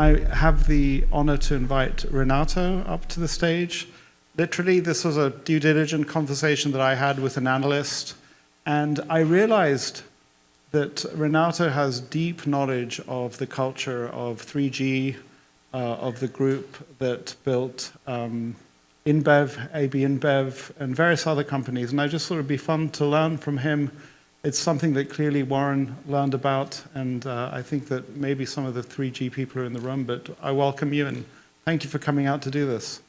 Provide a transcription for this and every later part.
I have the honor to invite Renato up to the stage. Literally, this was a due diligence conversation that I had with an analyst, and I realized that Renato has deep knowledge of the culture of 3G, of the group that built InBev, AB InBev, and various other companies. And I just thought it'd be fun to learn from him. It's something that clearly Warren learned about, and I think that maybe some of the 3G people are in the room, but I welcome you and thank you for coming out to do this.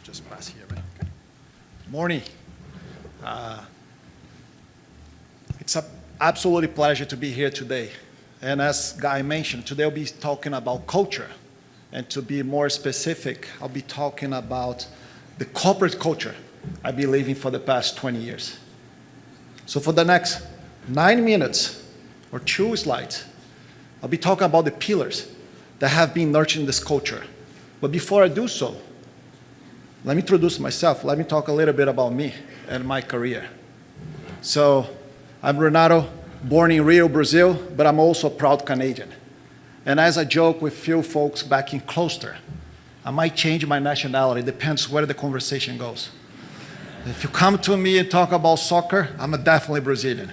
Just pass here, right? Okay. Morning. It's an absolute pleasure to be here today. And as Guy mentioned, today I'll be talking about culture. And to be more specific, I'll be talking about the corporate culture I've been living for the past 20 years. So for the next 9 minutes, or 2 slides, I'll be talking about the pillars that have been nurturing this culture. But before I do so, let me introduce myself. Let me talk a little bit about me and my career. So, I'm Renato, born in Rio, Brazil, but I'm also a proud Canadian. And as I joke with few folks back in Closter, I might change my nationality, depends where the conversation goes. If you come to me and talk about soccer, I'm definitely Brazilian.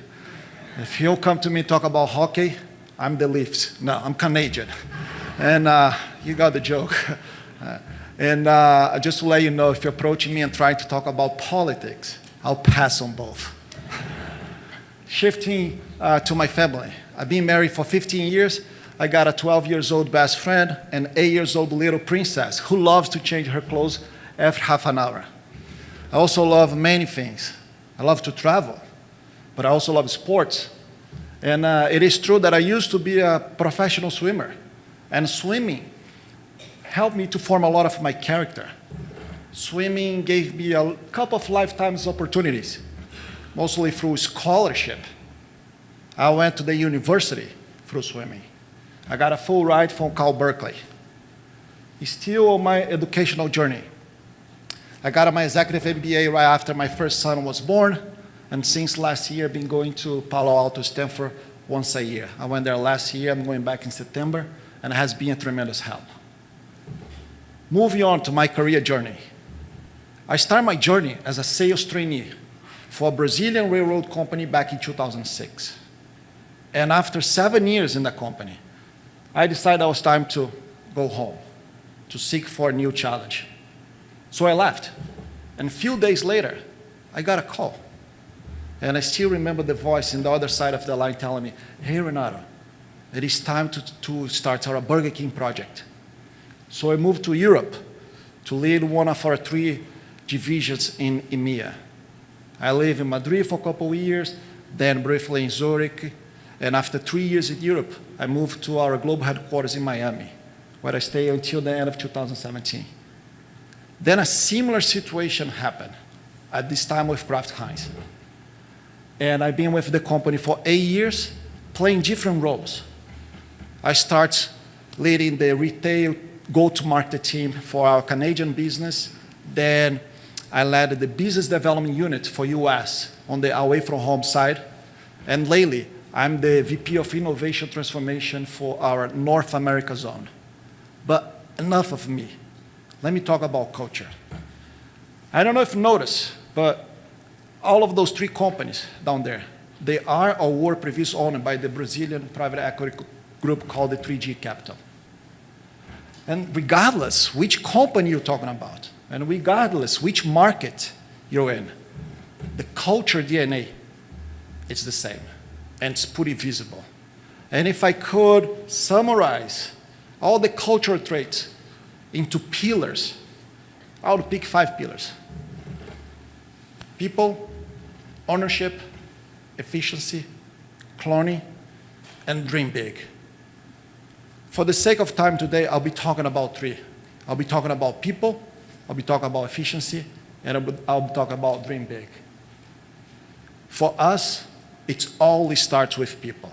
If you come to me and talk about hockey, I'm the Leafs. No, I'm Canadian. And you got the joke. And just to let you know, if you're approaching me and trying to talk about politics, I'll pass on both. Shifting to my family. I've been married for 15 years. I got a 12-year-old best friend and 8-year-old little princess who loves to change her clothes every half an hour. I also love many things. I love to travel, but I also love sports. And it is true that I used to be a professional swimmer. And swimming helped me to form a lot of my character. Swimming gave me a couple of lifetimes opportunities, mostly through scholarship. I went to the university through swimming. I got a full ride from Cal Berkeley. Still on my educational journey. I got my executive MBA right after my first son was born, and since last year, I've been going to Palo Alto, Stanford once a year. I went there last year, I'm going back in September, and it has been a tremendous help. Moving on to my career journey. I started my journey as a sales trainee for a Brazilian railroad company back in 2006. And after 7 years in the company, I decided it was time to go home, to seek for a new challenge. So I left. And a few days later, I got a call. And I still remember the voice on the other side of the line telling me, "Hey, Renato, it is time to start our Burger King project." So I moved to Europe to lead one of our 3 divisions in EMEA. I lived in Madrid for a couple of years, then briefly in Zurich, and after 3 years in Europe, I moved to our global headquarters in Miami, where I stayed until the end of 2017. Then a similar situation happened, at this time with Kraft Heinz. And I've been with the company for 8 years, playing different roles. I started leading the retail go-to-market team for our Canadian business. Then I led the business development unit for US on the away from home side. And lately, I'm the VP of Innovation Transformation for our North America zone. But enough of me. Let me talk about culture. I don't know if you noticed, but all of those 3 companies down there, they are or were previously owned by the Brazilian private equity group called the 3G Capital. And regardless which company you're talking about, and regardless which market you're in, the culture DNA is the same, and it's pretty visible. And if I could summarize all the cultural traits into pillars, I would pick 5 pillars. People, ownership, efficiency, cloning, and dream big. For the sake of time today, I'll be talking about 3. I'll be talking about people, I'll be talking about efficiency, and I'll be talking about dream big. For us, it always starts with people.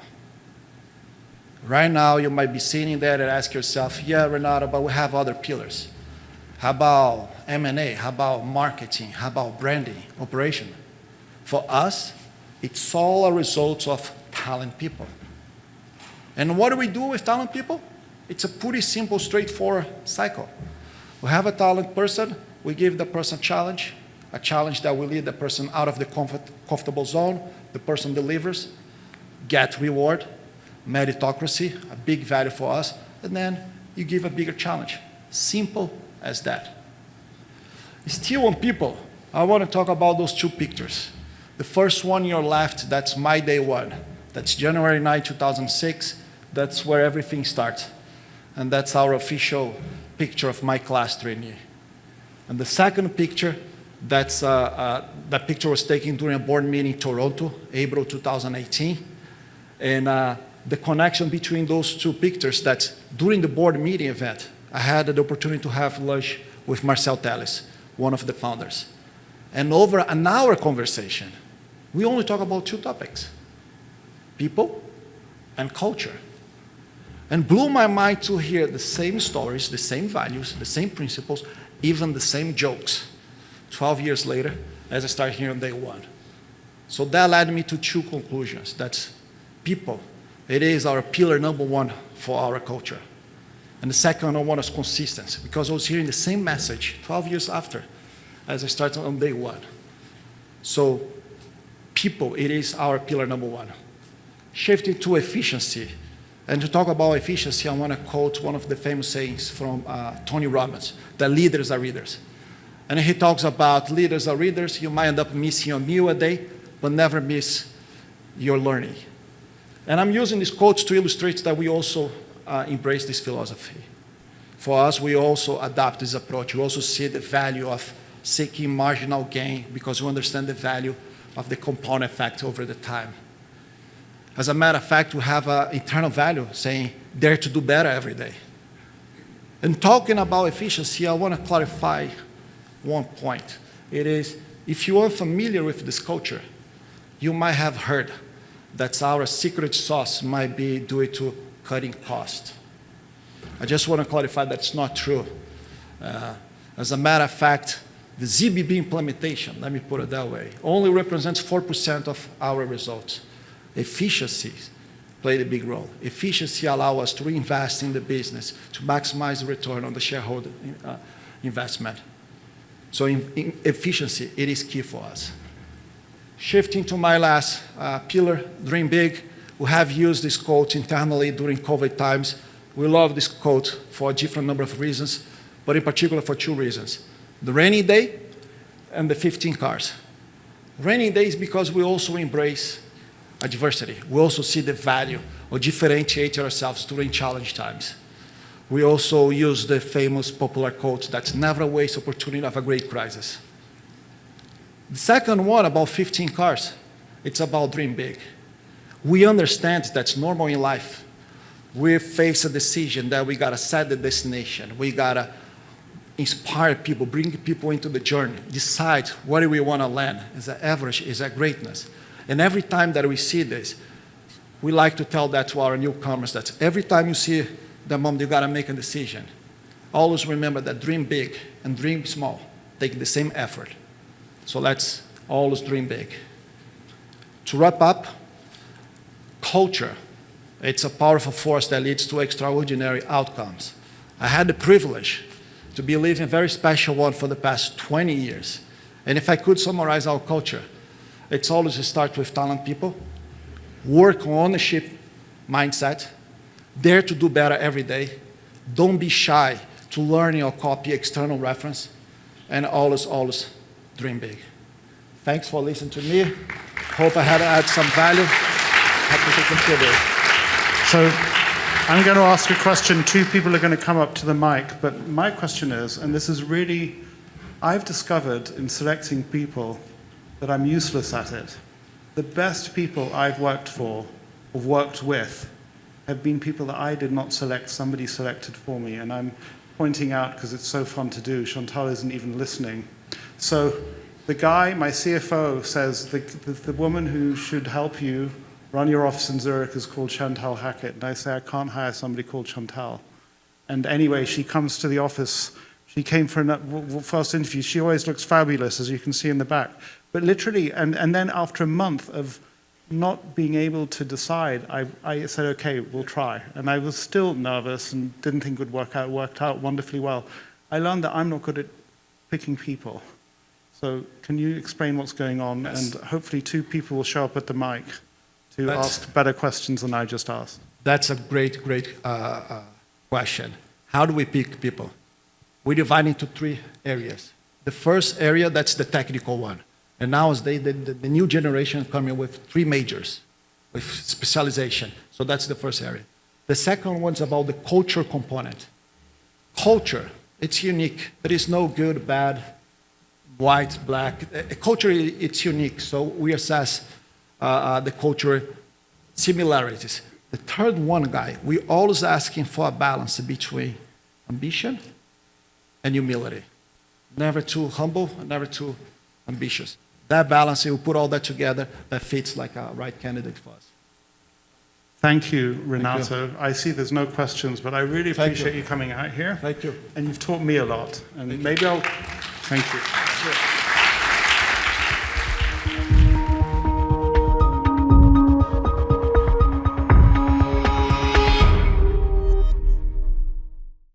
Right now, you might be sitting there and ask yourself, yeah, Renato, but we have other pillars. How about M&A? How about marketing? How about branding, operation? For us, it's all a result of talent people. And what do we do with talent people? It's a pretty simple, straightforward cycle. We have a talent person, we give the person a challenge that will lead the person out of the comfortable zone, the person delivers, get reward, meritocracy, a big value for us, and then you give a bigger challenge. Simple as that. Still on people, I want to talk about those two pictures. The first one on your left, that's my day one. That's January 9, 2006. That's where everything starts. And that's our official picture of my class trainee. And the second picture, that picture was taken during a board meeting in Toronto, April 2018. And the connection between those two pictures, that during the board meeting event, I had the opportunity to have lunch with Marcel Telles, one of the founders. And over an hour conversation, we only talk about two topics: people and culture. And blew my mind to hear the same stories, the same values, the same principles, even the same jokes 12 years later as I started here on day one. So that led me to two conclusions. That's people. It is our pillar number one for our culture. And the second one is consistency, because I was hearing the same message 12 years after as I started on day one. So people, it is our pillar number one. Shifting to efficiency. And to talk about efficiency, I want to quote one of the famous sayings from Tony Robbins, that leaders are readers. And he talks about leaders are readers. You might end up missing a meal a day, but never miss your learning. And I'm using these quotes to illustrate that we also embrace this philosophy. For us, we also adopt this approach. We also see the value of seeking marginal gain because we understand the value of the compound effect over the time. As a matter of fact, we have an internal value saying, dare to do better every day. And talking about efficiency, I want to clarify one point. It is, if you are familiar with this culture, you might have heard that our secret sauce might be due to cutting costs. I just want to clarify that's not true. As a matter of fact, the ZBB implementation, let me put it that way, only represents 4% of our results. Efficiencies played a big role. Efficiency allows us to reinvest in the business, to maximize the return on the shareholder investment. So in efficiency, it is key for us. Shifting to my last pillar, dream big. We have used this quote internally during COVID times. We love this quote for a different number of reasons, but in particular for two reasons. The rainy day and the 15 cars. Rainy day is because we also embrace adversity. We also see the value of differentiate ourselves during challenge times. We also use the famous popular quote that's never waste opportunity of a great crisis. The second one about 15 cars, it's about dream big. We understand that's normal in life. We face a decision that we gotta set the destination. We gotta inspire people, bring people into the journey, decide where we wanna land. Is that average? Is that greatness? And every time that we see this, we like to tell that to our newcomers, that every time you see the moment you gotta make a decision, always remember that dream big and dream small take the same effort. So let's always dream big. To wrap up, culture, it's a powerful force that leads to extraordinary outcomes. I had the privilege to be living a very special one for the past 20 years. And if I could summarize our culture, it's always start with talent people, work on ownership mindset, dare to do better every day, don't be shy to learning or copy external reference, and always, always dream big. Thanks for listening to me. Hope I had added some value. Happy to contribute. So I'm going to ask a question. Two people are going to come up to the mic, but my question is, and this is really, I've discovered in selecting people that I'm useless at it. The best people I've worked for or worked with have been people that I did not select, somebody selected for me. And I'm pointing out, because it's so fun to do, Chantal isn't even listening. So The guy, my CFO, says the woman who should help you run your office in Zurich is called Chantal Hackett. And I say, I can't hire somebody called Chantal. And anyway, she comes to the office. She came for a first interview. She always looks fabulous, as you can see in the back. But literally, and then after a month of not being able to decide, I said, okay, we'll try. And I was still nervous and didn't think it would work out. It worked out wonderfully well. I learned that I'm not good at picking people. So can you explain what's going on? Yes. And hopefully 2 people will show up at the mic to ask better questions than I just asked. That's a great question. How do we pick people? We divide into 3 areas. The first area, that's the technical one. And nowadays, the new generation coming with 3 majors, with specialization. So that's the first area. The second one's about the culture component. Culture, it's unique. There is no good, bad, white, black. Culture, it's unique. So we assess the culture similarities. The third one, guy, we're always asking for a balance between ambition and humility. Never too humble, never too ambitious. That balance, you put all that together, that fits like a right candidate for us. Thank you, Renato. I see there's no questions, but I really appreciate you coming out here. Thank you. And you've taught me a lot. And maybe I'll... Thank you. Sure.